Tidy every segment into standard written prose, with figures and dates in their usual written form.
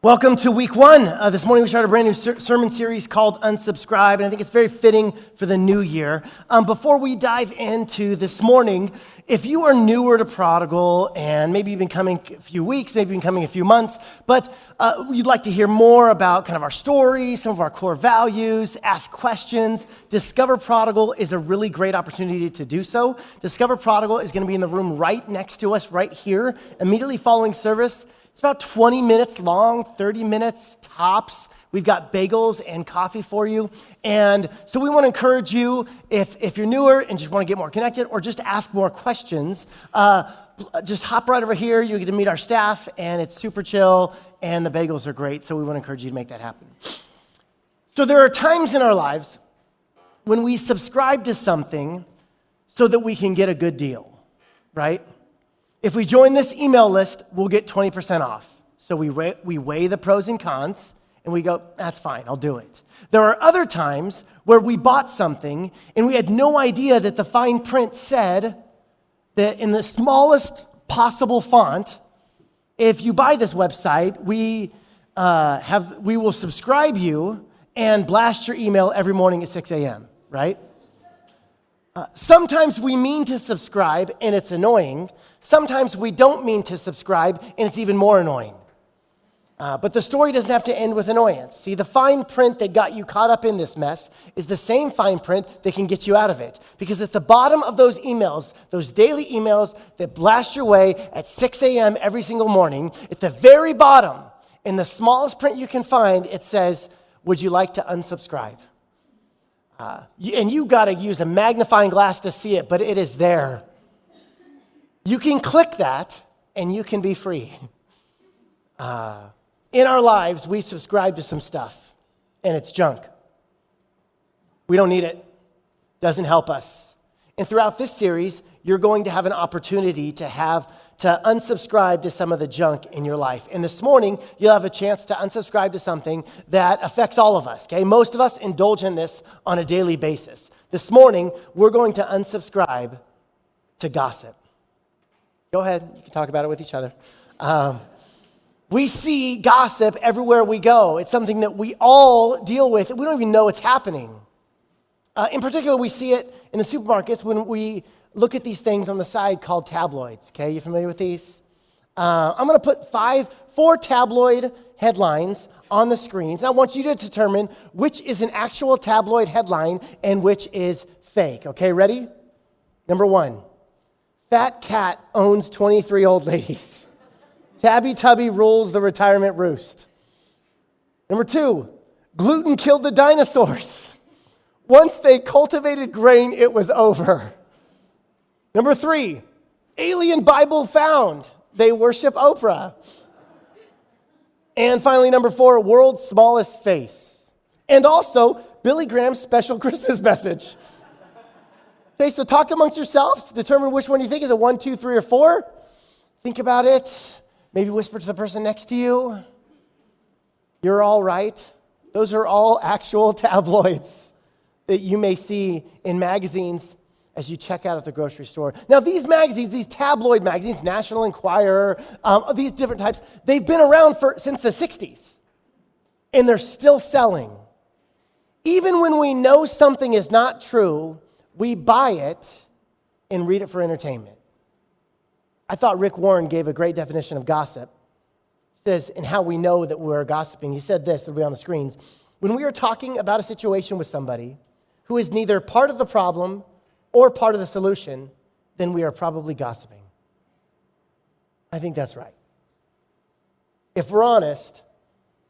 Welcome to week one. This morning we started a brand new sermon series called Unsubscribe, and I think it's very fitting for the new year. Before we dive into this morning, if you are newer to Prodigal, and maybe you've been coming a few weeks, maybe you've been coming a few months, but you'd like to hear more about kind of our story, some of our core values, ask questions, Discover Prodigal is a really great opportunity to do so. Discover Prodigal is going to be in the room right next to us, right here, immediately following service. It's about 20 minutes long, 30 minutes tops. We've got bagels and coffee for you. And so we want to encourage you, if you're newer and just want to get more connected or just ask more questions, just hop right over here. You get to meet our staff, and it's super chill, and the bagels are great. So we want to encourage you to make that happen. So there are times in our lives when we subscribe to something so that we can get a good deal, right? If we join this email list, we'll get 20% off. So we weigh the pros and cons, and we go, that's fine, I'll do it. There are other times where we bought something, and we had no idea that the fine print said that in the smallest possible font, if you buy this website, we will subscribe you and blast your email every morning at 6 a.m., right? Sometimes we mean to subscribe, and it's annoying. Sometimes we don't mean to subscribe, and it's even more annoying. But the story doesn't have to end with annoyance. See, the fine print that got you caught up in this mess is the same fine print that can get you out of it. Because at the bottom of those emails, those daily emails that blast your way at 6 a.m. every single morning, at the very bottom, in the smallest print you can find, it says, would you like to unsubscribe? And you got to use a magnifying glass to see it, but it is there. You can click that, and you can be free. In our lives, we subscribe to some stuff, and it's junk. We don't need it. Doesn't help us. And throughout this series, you're going to have an opportunity to unsubscribe to some of the junk in your life. And this morning, you'll have a chance to unsubscribe to something that affects all of us, okay? Most of us indulge in this on a daily basis. This morning, we're going to unsubscribe to gossip. Go ahead. You can talk about it with each other. We see gossip everywhere we go. It's something that we all deal with. We don't even know it's happening. In particular, we see it in the supermarkets when we look at these things on the side called tabloids. Okay, you familiar with these? I'm going to put four tabloid headlines on the screens. I want you to determine which is an actual tabloid headline and which is fake. Okay, ready? Number one, fat cat owns 23 old ladies. Tabby Tubby rules the retirement roost. Number two, gluten killed the dinosaurs. Once they cultivated grain, it was over. Number three, alien Bible found. They worship Oprah. And finally, number four, world's smallest face. And also, Billy Graham's special Christmas message. Okay, so talk amongst yourselves. Determine which one you think. Is it 1, 2, 3, or 4? Think about it. Maybe whisper to the person next to you. You're all right. Those are all actual tabloids that you may see in magazines as you check out at the grocery store. Now, these magazines, these tabloid magazines, National Enquirer, these different types, they've been around since the 60s, and they're still selling. Even when we know something is not true, we buy it and read it for entertainment. I thought Rick Warren gave a great definition of gossip. He says, and how we know that we're gossiping, he said this, it'll be on the screens. When we are talking about a situation with somebody who is neither part of the problem or part of the solution, then we are probably gossiping. I think that's right. If we're honest,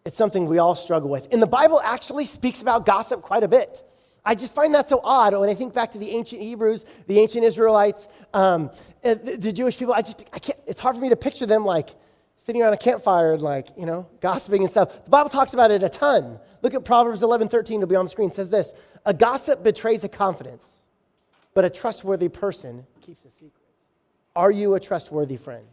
it's something we all struggle with. And the Bible actually speaks about gossip quite a bit. I just find that so odd when I think back to the ancient Hebrews, the ancient Israelites, the Jewish people. I can't, it's hard for me to picture them like sitting around a campfire and gossiping and stuff. The Bible talks about it a ton. Look at Proverbs 11:13, it'll be on the screen. It says this, a gossip betrays a confidence, but a trustworthy person keeps a secret. Are you a trustworthy friend?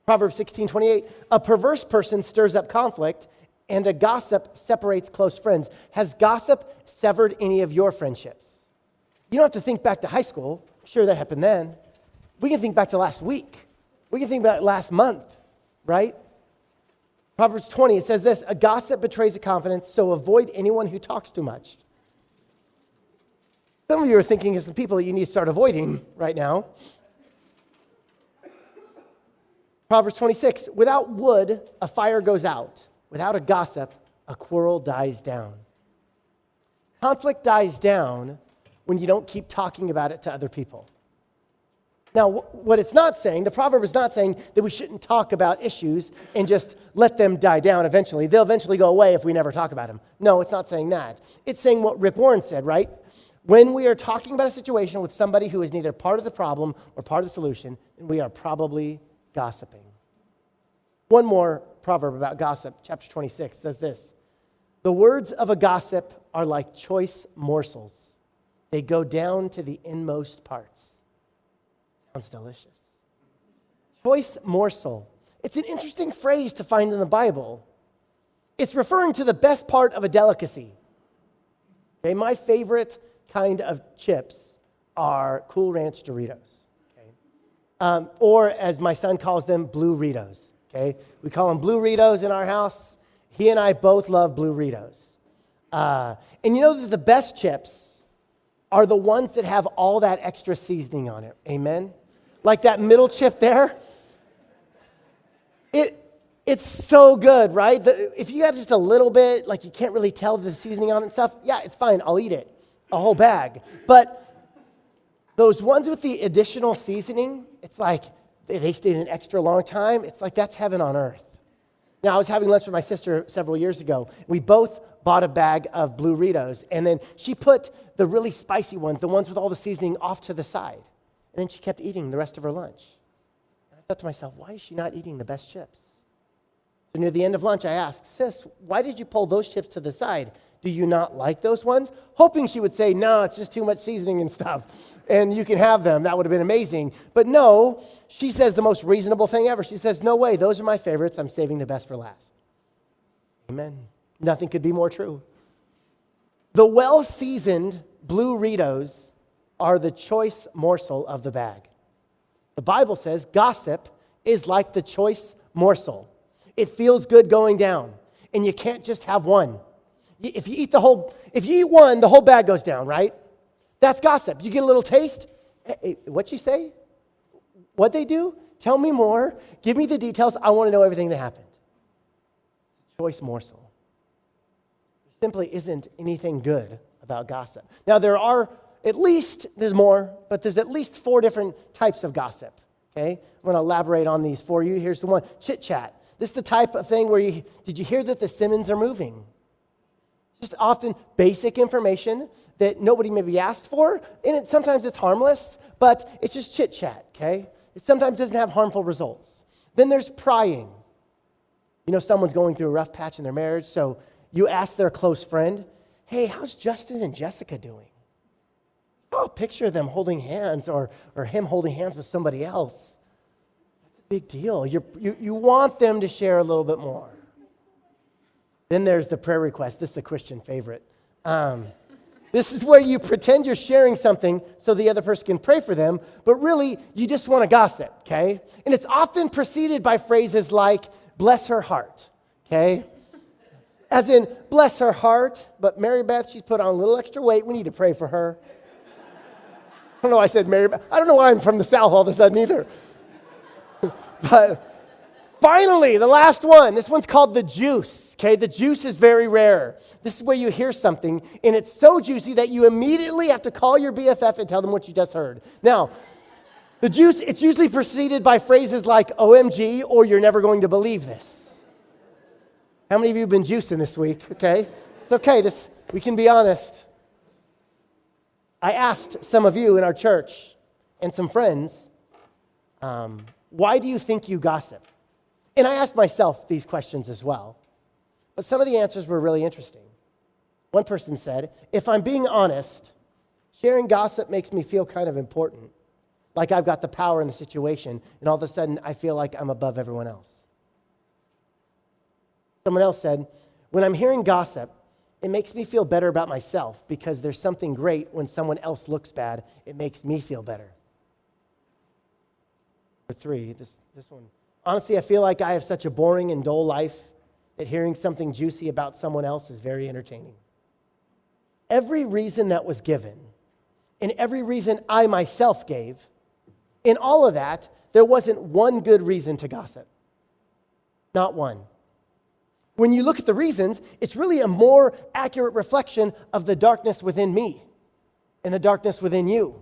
Proverbs 16:28, a perverse person stirs up conflict, and a gossip separates close friends. Has gossip severed any of your friendships? You don't have to think back to high school. I'm sure that happened then. We can think back to last week. We can think about last month, right? Proverbs 20, it says this, a gossip betrays a confidence, so avoid anyone who talks too much. Some of you are thinking of some people that you need to start avoiding right now. Proverbs 26, without wood, a fire goes out. Without a gossip, a quarrel dies down. Conflict dies down when you don't keep talking about it to other people. Now, what it's not saying, the proverb is not saying that we shouldn't talk about issues and just let them die down eventually. They'll eventually go away if we never talk about them. No, it's not saying that. It's saying what Rick Warren said, right? When we are talking about a situation with somebody who is neither part of the problem or part of the solution, then we are probably gossiping. One more proverb about gossip, chapter 26, says this. The words of a gossip are like choice morsels. They go down to the inmost parts. Sounds delicious. Choice morsel. It's an interesting phrase to find in the Bible. It's referring to the best part of a delicacy. Okay, my favorite kind of chips are Cool Ranch Doritos. Okay? Or as my son calls them, Blue Ritos. Okay? We call them Blue Ritos in our house. He and I both love Blue Ritos. And you know that the best chips are the ones that have all that extra seasoning on it. Amen? Like that middle chip there. It's so good, right? If you have just a little bit, like you can't really tell the seasoning on it and stuff, yeah, it's fine. I'll eat it. A whole bag. But those ones with the additional seasoning, it's like they stayed an extra long time. It's like that's heaven on earth. Now, I was having lunch with my sister several years ago. We both bought a bag of Blue Ritos, and then she put the really spicy ones, the ones with all the seasoning, off to the side. And then she kept eating the rest of her lunch. And I thought to myself, why is she not eating the best chips? So near the end of lunch, I asked, sis, why did you pull those chips to the side? Do you not like those ones? Hoping she would say, no, it's just too much seasoning and stuff, and you can have them. That would have been amazing. But no, she says the most reasonable thing ever. She says, no way, those are my favorites. I'm saving the best for last. Amen. Nothing could be more true. The well-seasoned Blue Ritos are the choice morsel of the bag. The Bible says gossip is like the choice morsel. It feels good going down, and you can't just have one. If you eat one, the whole bag goes down, right? That's gossip. You get a little taste. Hey, what'd you say? What'd they do? Tell me more. Give me the details. I want to know everything that happened. Choice morsel. There simply isn't anything good about gossip. Now, there's more, but there's at least 4 different types of gossip, okay? I'm going to elaborate on these for you. Here's the one, chit-chat. This is the type of thing where did you hear that the Simmons are moving? Just often basic information that nobody maybe asked for, and sometimes it's harmless, but it's just chit-chat, okay? It sometimes doesn't have harmful results. Then there's prying. You know, someone's going through a rough patch in their marriage, so you ask their close friend, hey, how's Justin and Jessica doing? Oh, picture them holding hands or him holding hands with somebody else. That's a big deal. You want them to share a little bit more. Then there's the prayer request. This is a Christian favorite. This is where you pretend you're sharing something so the other person can pray for them, but really you just want to gossip, okay? And it's often preceded by phrases like, bless her heart, okay? As in, bless her heart, but Mary Beth, she's put on a little extra weight. We need to pray for her. I don't know why I said Mary Beth. I don't know why I'm from the South all of a sudden either. But finally, the last one. This one's called the juice, okay? The juice is very rare. This is where you hear something, and it's so juicy that you immediately have to call your BFF and tell them what you just heard. Now, the juice, it's usually preceded by phrases like OMG or you're never going to believe this. How many of you have been juicing this week? Okay. It's okay. We can be honest. I asked some of you in our church and some friends, why do you think you gossip? And I asked myself these questions as well. But some of the answers were really interesting. One person said, if I'm being honest, sharing gossip makes me feel kind of important, like I've got the power in the situation, and all of a sudden I feel like I'm above everyone else. Someone else said, when I'm hearing gossip, it makes me feel better about myself because there's something great when someone else looks bad. It makes me feel better. Number 3, this one. Honestly, I feel like I have such a boring and dull life, that hearing something juicy about someone else is very entertaining. Every reason that was given, and every reason I myself gave, in all of that, there wasn't one good reason to gossip. Not one. When you look at the reasons, it's really a more accurate reflection of the darkness within me and the darkness within you.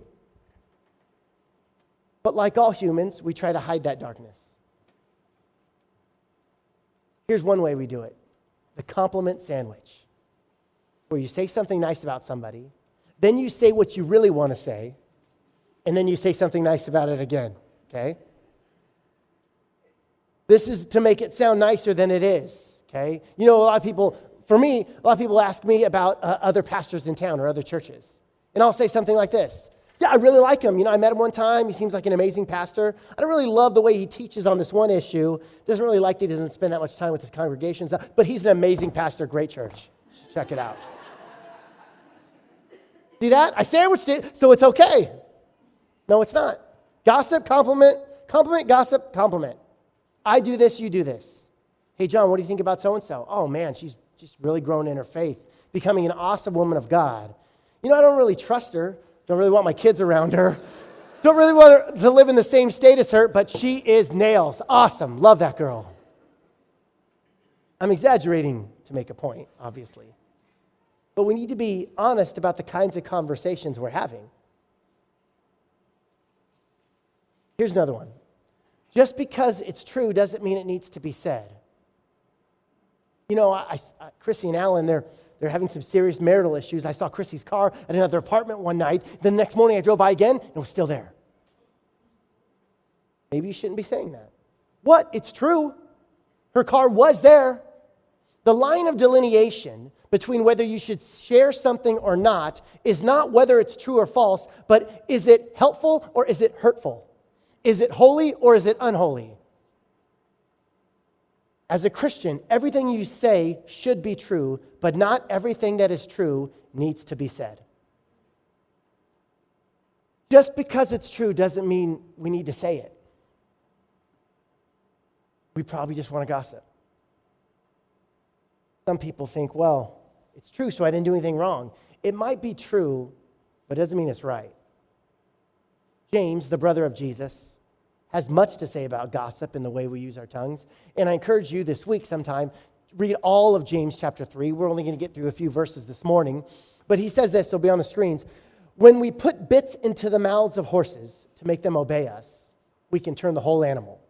But like all humans, we try to hide that darkness. Here's one way we do it. The compliment sandwich. Where you say something nice about somebody, then you say what you really want to say, and then you say something nice about it again, okay? This is to make it sound nicer than it is, okay? You know, a lot of people ask me about other pastors in town or other churches. And I'll say something like this. Yeah, I really like him. You know, I met him one time. He seems like an amazing pastor. I don't really love the way he teaches on this one issue. Doesn't really like that he doesn't spend that much time with his congregations. But he's an amazing pastor, great church. Check it out. See that? I sandwiched it, so it's okay. No, it's not. Gossip, compliment, gossip, compliment. I do this, you do this. Hey, John, what do you think about so-and-so? Oh, man, she's just really grown in her faith, becoming an awesome woman of God. You know, I don't really trust her. Don't really want my kids around her. Don't really want her to live in the same state as her, but she is nails. Awesome. Love that girl. I'm exaggerating to make a point, obviously. But we need to be honest about the kinds of conversations we're having. Here's another one. Just because it's true doesn't mean it needs to be said. You know, Chrissy and Alan, they're having some serious marital issues. I saw Chrissy's car at another apartment one night. Then the next morning I drove by again, and it was still there. Maybe you shouldn't be saying that. What? It's true. Her car was there. The line of delineation between whether you should share something or not is not whether it's true or false, but is it helpful or is it hurtful? Is it holy or is it unholy? As a Christian, everything you say should be true, but not everything that is true needs to be said. Just because it's true doesn't mean we need to say it. We probably just want to gossip. Some people think, well, it's true, so I didn't do anything wrong. It might be true, but it doesn't mean it's right. James, the brother of Jesus, has much to say about gossip and the way we use our tongues. And I encourage you this week sometime, read all of James chapter 3. We're only going to get through a few verses this morning. But he says this, it'll be on the screens. When we put bits into the mouths of horses to make them obey us, we can turn the whole animal.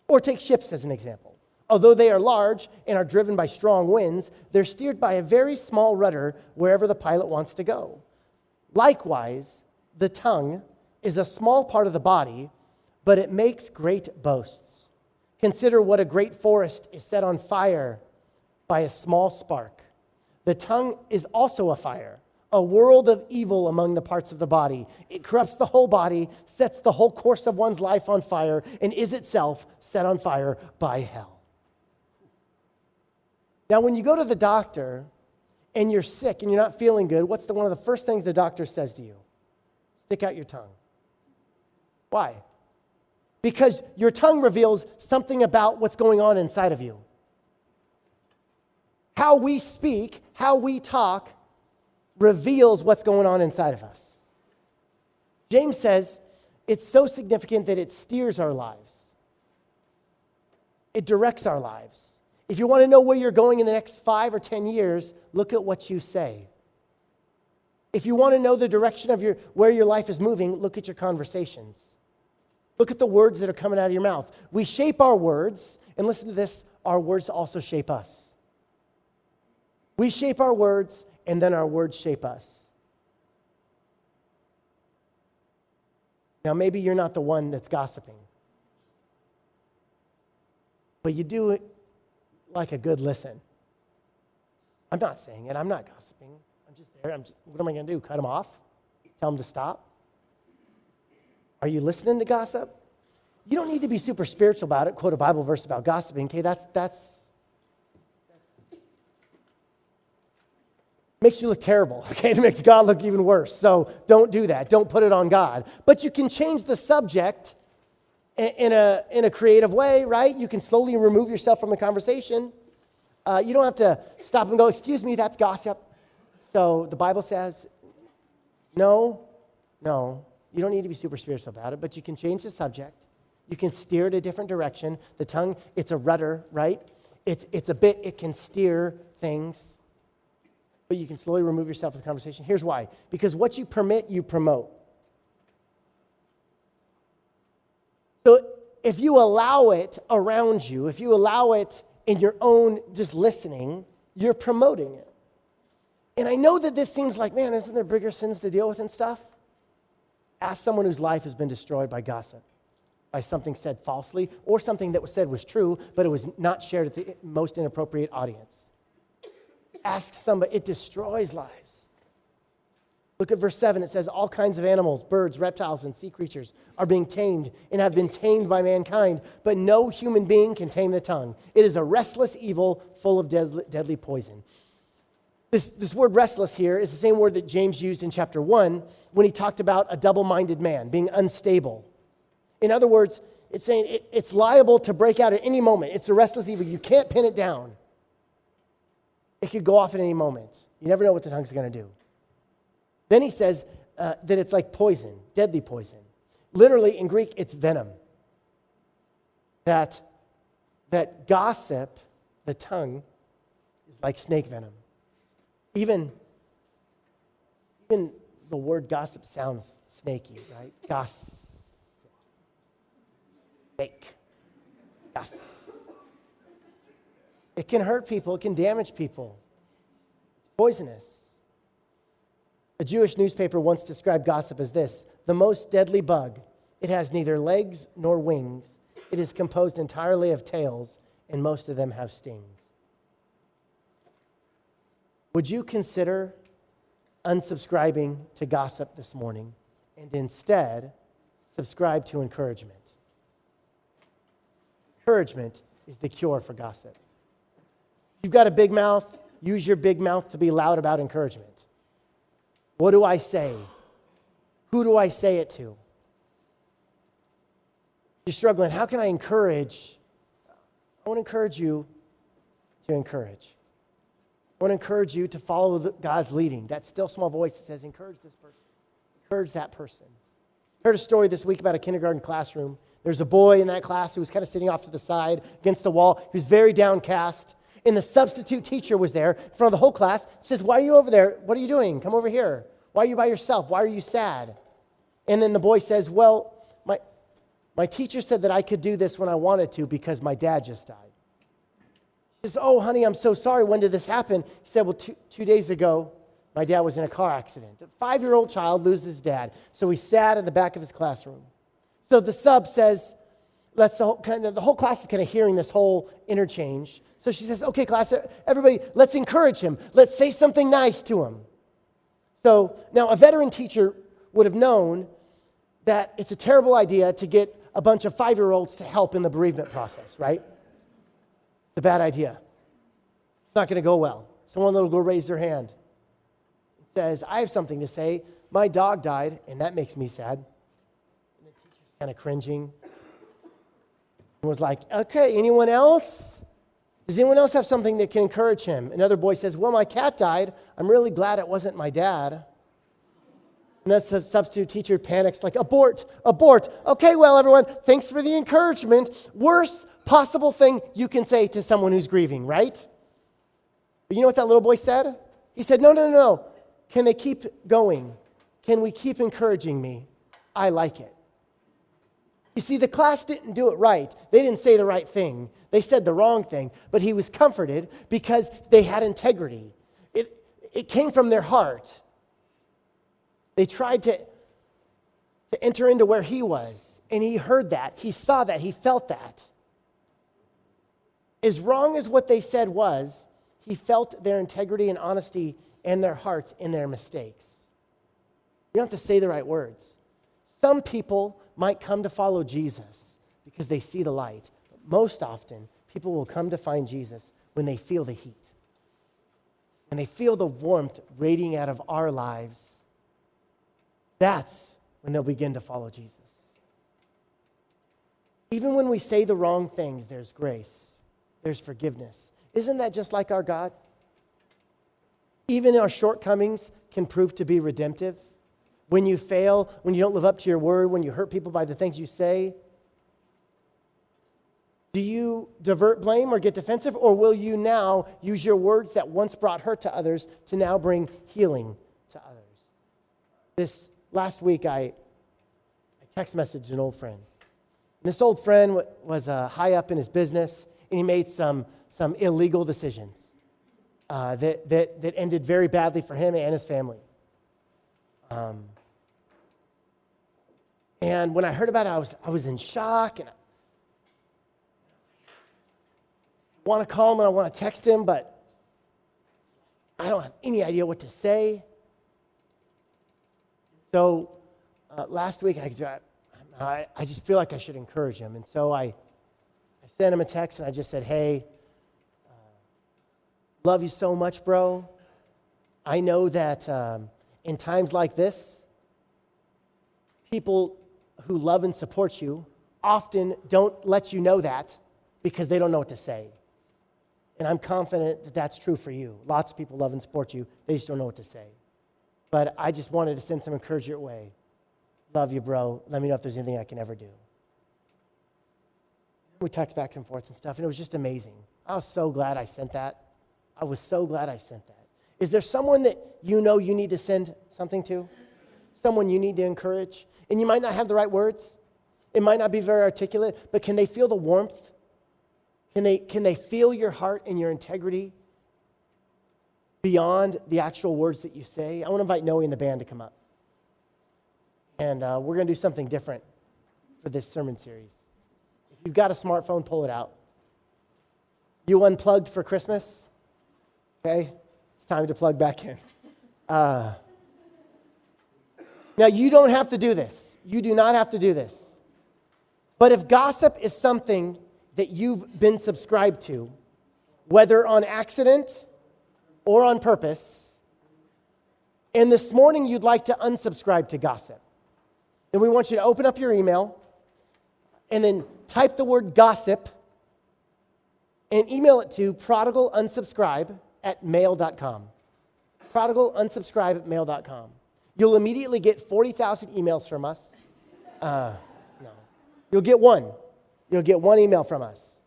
Or take ships as an example. Although they are large and are driven by strong winds, they're steered by a very small rudder wherever the pilot wants to go. Likewise, the tongue is a small part of the body, but it makes great boasts. Consider what a great forest is set on fire by a small spark. The tongue is also a fire, a world of evil among the parts of the body. It corrupts the whole body, sets the whole course of one's life on fire, and is itself set on fire by hell. Now, when you go to the doctor and you're sick and you're not feeling good, what's one of the first things the doctor says to you? Stick out your tongue. Why? Because your tongue reveals something about what's going on inside of you. How we speak, how we talk, reveals what's going on inside of us. James says it's so significant that it steers our lives. It directs our lives. If you want to know where you're going in the next 5 or 10 years, look at what you say. If you want to know the direction of where your life is moving, look at your conversations. Look at the words that are coming out of your mouth. We shape our words, and listen to this, our words also shape us. We shape our words, and then our words shape us. Now, maybe you're not the one that's gossiping, but you do it like a good listen. I'm not saying it. I'm not gossiping. I'm just there. What am I going to do? Cut them off? Tell them to stop? Are you listening to gossip? You don't need to be super spiritual about it. Quote a Bible verse about gossiping. Okay, that's makes you look terrible. Okay, it makes God look even worse. So don't do that. Don't put it on God. But you can change the subject in a creative way, right? You can slowly remove yourself from the conversation. You don't have to stop and go, excuse me, that's gossip. So the Bible says, no, you don't need to be super spiritual about it, but you can change the subject. You can steer it a different direction. The tongue, it's a rudder, right? It's a bit, it can steer things. But you can slowly remove yourself from the conversation. Here's why. Because what you permit, you promote. So if you allow it around you, if you allow it in your own just listening, you're promoting it. And I know that this seems like, man, isn't there bigger sins to deal with and stuff? Ask someone whose life has been destroyed by gossip, by something said falsely, or something that was said was true, but it was not shared at the most inappropriate audience. Ask somebody. It destroys lives. Look at verse 7. It says, all kinds of animals, birds, reptiles, and sea creatures are being tamed and have been tamed by mankind, but no human being can tame the tongue. It is a restless evil full of deadly poison. This word restless here is the same word that James used in chapter 1 when he talked about a double-minded man being unstable. In other words, it's saying it's liable to break out at any moment. It's a restless evil. You can't pin it down. It could go off at any moment. You never know what the tongue's going to do. Then he says that it's like poison, deadly poison. Literally, in Greek, it's venom. That gossip, the tongue, is like snake venom. Even the word gossip sounds snaky, right? Gossip. Snake. Gossip. It can hurt people. It can damage people. It's poisonous. A Jewish newspaper once described gossip as this: the most deadly bug. It has neither legs nor wings. It is composed entirely of tails, and most of them have stings. Would you consider unsubscribing to gossip this morning and instead subscribe to encouragement? Encouragement is the cure for gossip. You've got a big mouth, use your big mouth to be loud about encouragement. What do I say? Who do I say it to? You're struggling. How can I encourage? I want to encourage you to encourage. I want to encourage you to follow God's leading. That still small voice that says, encourage this person. Encourage that person. I heard a story this week about a kindergarten classroom. There's a boy in that class who was kind of sitting off to the side against the wall. He was very downcast. And the substitute teacher was there in front of the whole class. She says, why are you over there? What are you doing? Come over here. Why are you by yourself? Why are you sad? And then the boy says, well, my teacher said that I could do this when I wanted to because my dad just died. She says, oh, honey, I'm so sorry. When did this happen? He said, well, two days ago, my dad was in a car accident. A 5-year-old child loses his dad. So he sat in the back of his classroom. So the sub says, the whole class is kind of hearing this whole interchange. So she says, okay, class, everybody, let's encourage him. Let's say something nice to him. So now a veteran teacher would have known that it's a terrible idea to get a bunch of 5-year-olds to help in the bereavement process, right? It's a bad idea. It's not going to go well. So one little girl raised her hand and says, I have something to say. My dog died, and that makes me sad. And the teacher's kind of cringing and was like, okay, anyone else? Does anyone else have something that can encourage him? Another boy says, well, my cat died. I'm really glad it wasn't my dad. And that's the substitute teacher panics like, abort. Okay, well, everyone, thanks for the encouragement. Worst possible thing you can say to someone who's grieving, right? But you know what that little boy said? He said, no. Can they keep going? Can we keep encouraging me? I like it. You see, the class didn't do it right. They didn't say the right thing. They said the wrong thing. But he was comforted because they had integrity. It came from their heart. They tried to enter into where he was, and he heard that. He saw that. He felt that. As wrong as what they said was, he felt their integrity and honesty and their hearts in their mistakes. You don't have to say the right words. Some people might come to follow Jesus because they see the light. But most often, people will come to find Jesus when they feel the heat. When they feel the warmth radiating out of our lives. That's when they'll begin to follow Jesus. Even when we say the wrong things, there's grace. There's forgiveness. Isn't that just like our God? Even our shortcomings can prove to be redemptive. When you fail, when you don't live up to your word, when you hurt people by the things you say, do you divert blame or get defensive, or will you now use your words that once brought hurt to others to now bring healing to others? This last week, I text messaged an old friend. And this old friend was high up in his business, and he made some illegal decisions that ended very badly for him and his family. And when I heard about it, I was in shock, and I want to call him and I want to text him, but I don't have any idea what to say. So last week, I just feel like I should encourage him. And so I sent him a text and I just said, hey, love you so much, bro. I know that in times like this, people who love and support you often don't let you know that because they don't know what to say. And I'm confident that that's true for you. Lots of people love and support you. They just don't know what to say. But I just wanted to send some encouragement your way. Love you, bro. Let me know if there's anything I can ever do. We talked back and forth and stuff, and it was just amazing. I was so glad I sent that. I was so glad I sent that. Is there someone that you know you need to send something to? Someone you need to encourage? And you might not have the right words. It might not be very articulate, but can they feel the warmth? Can they feel your heart and your integrity beyond the actual words that you say? I want to invite Noe and the band to come up. And we're going to do something different for this sermon series. If you've got a smartphone, pull it out. You unplugged for Christmas? Okay, it's time to plug back in. Now, you don't have to do this. You do not have to do this. But if gossip is something that you've been subscribed to, whether on accident or on purpose, and this morning you'd like to unsubscribe to gossip, then we want you to open up your email and then type the word gossip and email it to prodigalunsubscribe@mail.com. Prodigalunsubscribe@mail.com. You'll immediately get 40,000 emails from us. No. You'll get one. You'll get one email from us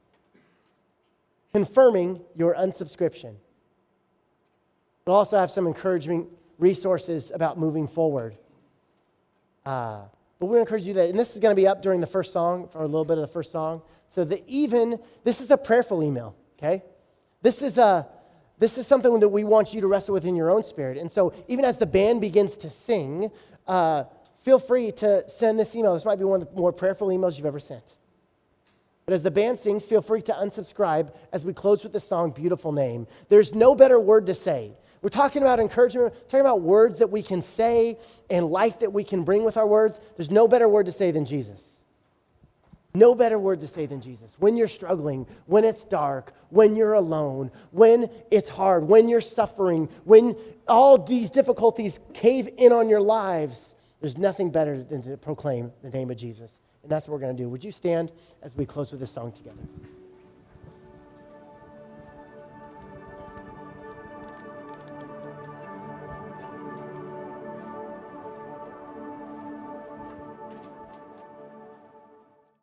confirming your unsubscription. We'll also have some encouraging resources about moving forward. But we encourage you that, and this is going to be up during the first song, for a little bit of the first song, so that this is a prayerful email, okay? This is something that we want you to wrestle with in your own spirit. And so even as the band begins to sing, feel free to send this email. This might be one of the more prayerful emails you've ever sent. But as the band sings, feel free to unsubscribe as we close with the song, Beautiful Name. There's no better word to say. We're talking about encouragement, talking about words that we can say and life that we can bring with our words. There's no better word to say than Jesus. No better word to say than Jesus. When you're struggling, when it's dark, when you're alone, when it's hard, when you're suffering, when all these difficulties cave in on your lives, there's nothing better than to proclaim the name of Jesus. And that's what we're going to do. Would you stand as we close with this song together?